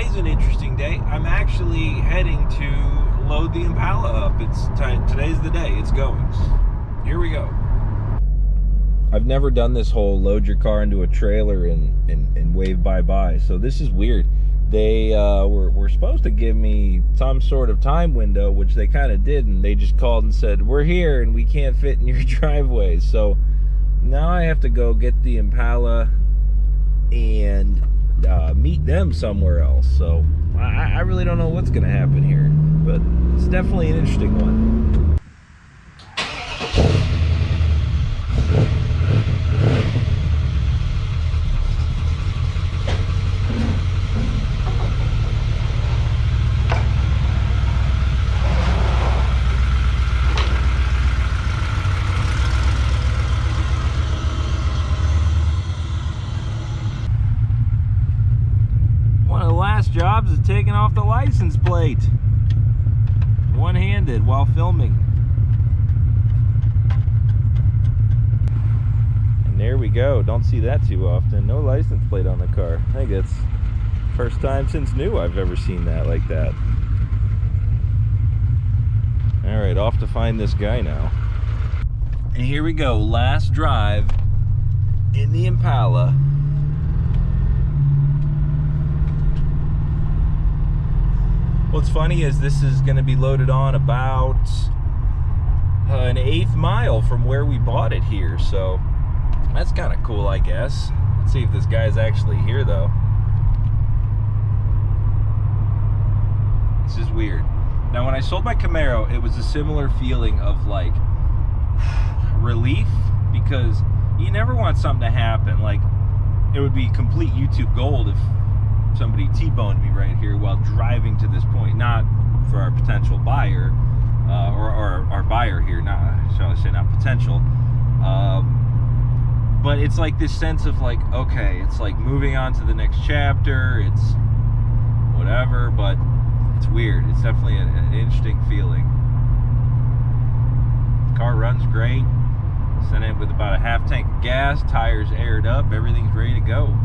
today's an interesting day. I'm actually heading to load the Impala up. It's time. Today's the day. It's going. Here we go. I've never done this whole load your car into a trailer and wave bye-bye, so this is weird. They were supposed to give me some sort of time window, which they kind of did, and they just called and said, we're here and we can't fit in your driveway. So now I have to go get the Impala and meet them somewhere else. So I really don't know what's going to happen here, but it's definitely an interesting one. Jobs is taking off the license plate one-handed while filming. And there we go. Don't see that too often. No license plate on the car. I think it's first time since new I've ever seen that like that. Alright, off to find this guy now. And here we go. Last drive in the Impala. What's funny is this is going to be loaded on about an 1/8 mile from where we bought it here, so that's kind of cool, I guess. Let's see if this guy's actually here, though. This is weird. Now, when I sold my Camaro, it was a similar feeling of, like, relief, because you never want something to happen. Like, it would be complete YouTube gold if somebody T-boned me right here while driving to this point. Not for our potential buyer, or our buyer here, not, shall I say, not potential. But it's like this sense of like, okay, it's like moving on to the next chapter, it's whatever, but it's weird. It's definitely an interesting feeling. The car runs great. Sent it with about a half tank of gas, tires aired up, everything's ready to go.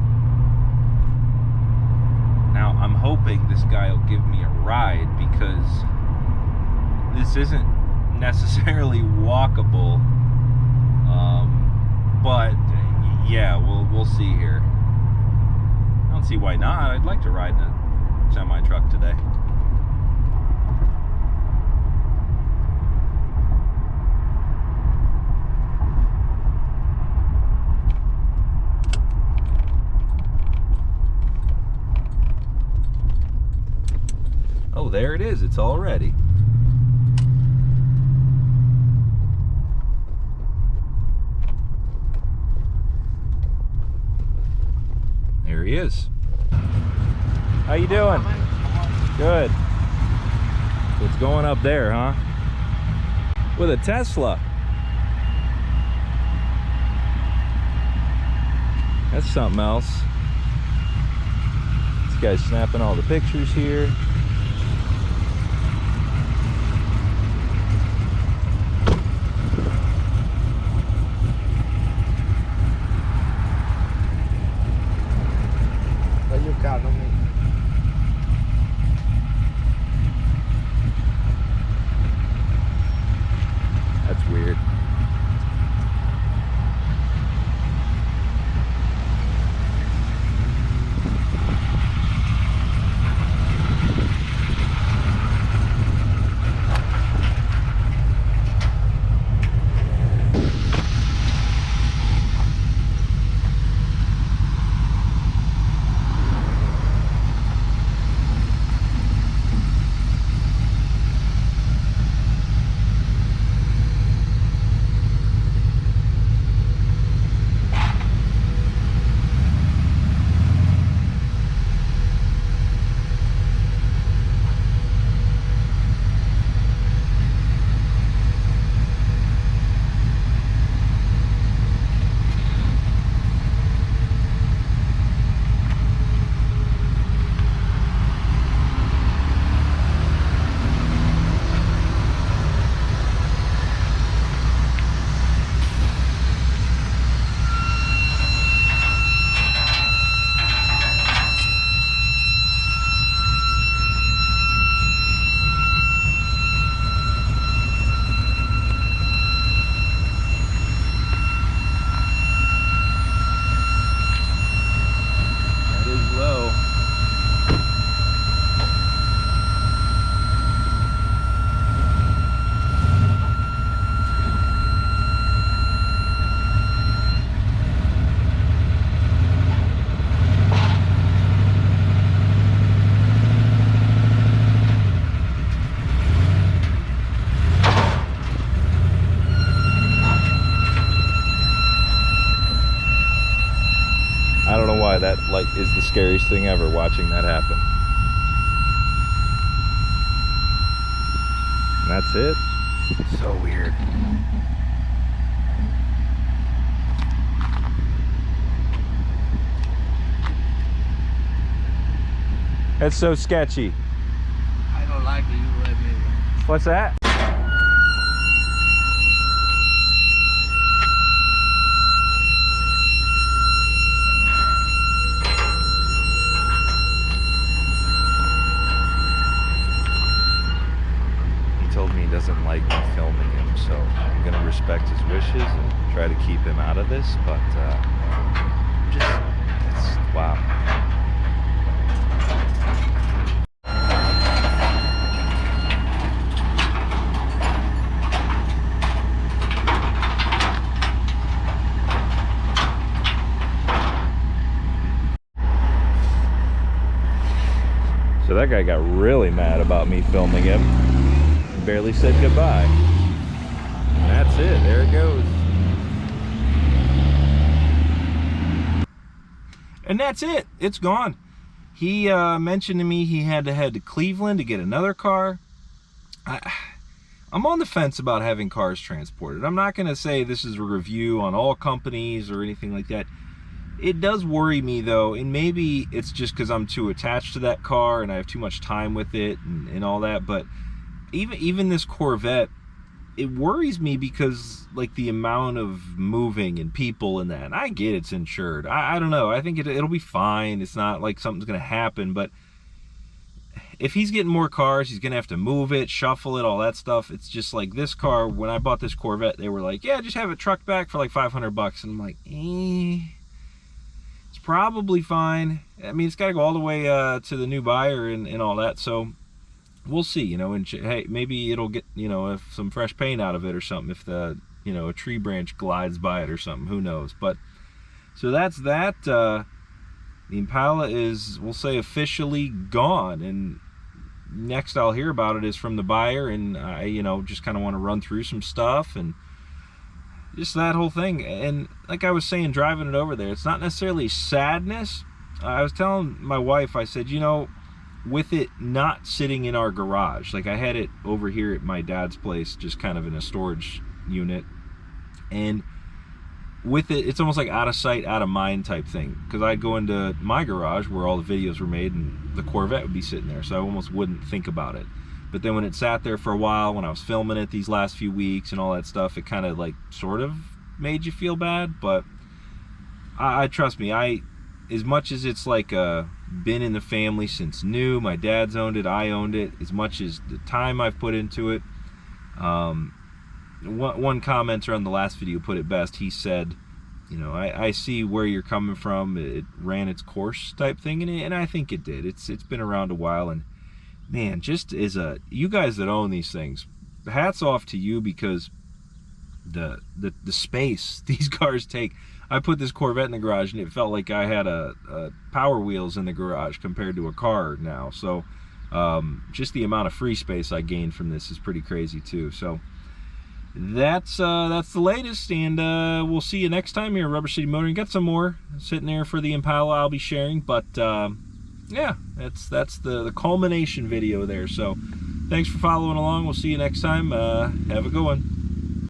Now, I'm hoping this guy will give me a ride, because this isn't necessarily walkable. But yeah, we'll see here. I don't see why not. I'd like to ride in a semi-truck today. Oh, there it is. It's all ready. There he is. How you doing? Good. What's going up there, huh? With a Tesla. That's something else. This guy's snapping all the pictures here. That's weird. scariest thing ever, watching that happen. And that's it. So weird. That's so sketchy. I don't like it. You let me. What's that? He told me he doesn't like me filming him, so I'm gonna respect his wishes and try to keep him out of this, but it's wow. So that guy got really mad about me filming him. Barely said goodbye. And that's it. There it goes. And that's it. It's gone. He mentioned to me he had to head to Cleveland to get another car. I'm on the fence about having cars transported. I'm not going to say this is a review on all companies or anything like that. It does worry me though, and maybe it's just because I'm too attached to that car and I have too much time with it and all that, but even this Corvette, it worries me because like the amount of moving and people in that, and I get it's insured. I don't know, I think it'll be fine. It's not like something's gonna happen, but if he's getting more cars, he's gonna have to move it, shuffle it, all that stuff. It's just like this car, when I bought this Corvette, they were like, yeah, just have it trucked back for like $500, and I'm like, it's probably fine. I mean, it's got to go all the way to the new buyer and all that, so we'll see, you know. And hey, maybe it'll get, you know, if some fresh paint out of it or something, if the, you know, a tree branch glides by it or something, who knows. But so that's that. The Impala is, we'll say, officially gone, and next I'll hear about it is from the buyer, and I, you know, just kind of want to run through some stuff and just that whole thing. And like I was saying, driving it over there, it's not necessarily sadness. I was telling my wife, I said, you know, with it not sitting in our garage, like I had it over here at my dad's place, just kind of in a storage unit, and with it, it's almost like out of sight, out of mind type thing, because I'd go into my garage where all the videos were made and the Corvette would be sitting there, so I almost wouldn't think about it. But then when it sat there for a while, when I was filming it these last few weeks and all that stuff, it kind of like sort of made you feel bad. But I trust me, as much as it's like been in the family since new, my dad's owned it, I owned it, as much as the time I've put into it. One commenter on the last video put it best. He said, you know, I see where you're coming from. It ran its course type thing, and I think it did. It's been around a while, and man, just as you guys that own these things, hats off to you, because the space these cars take. I put this Corvette in the garage and it felt like I had a Power Wheels in the garage compared to a car now. So just the amount of free space I gained from this is pretty crazy too. So that's the latest, and we'll see you next time here at Rubber City Motoring. Got some more sitting there for the Impala I'll be sharing, but yeah, that's the culmination video there. So thanks for following along. We'll see you next time. Have a good one.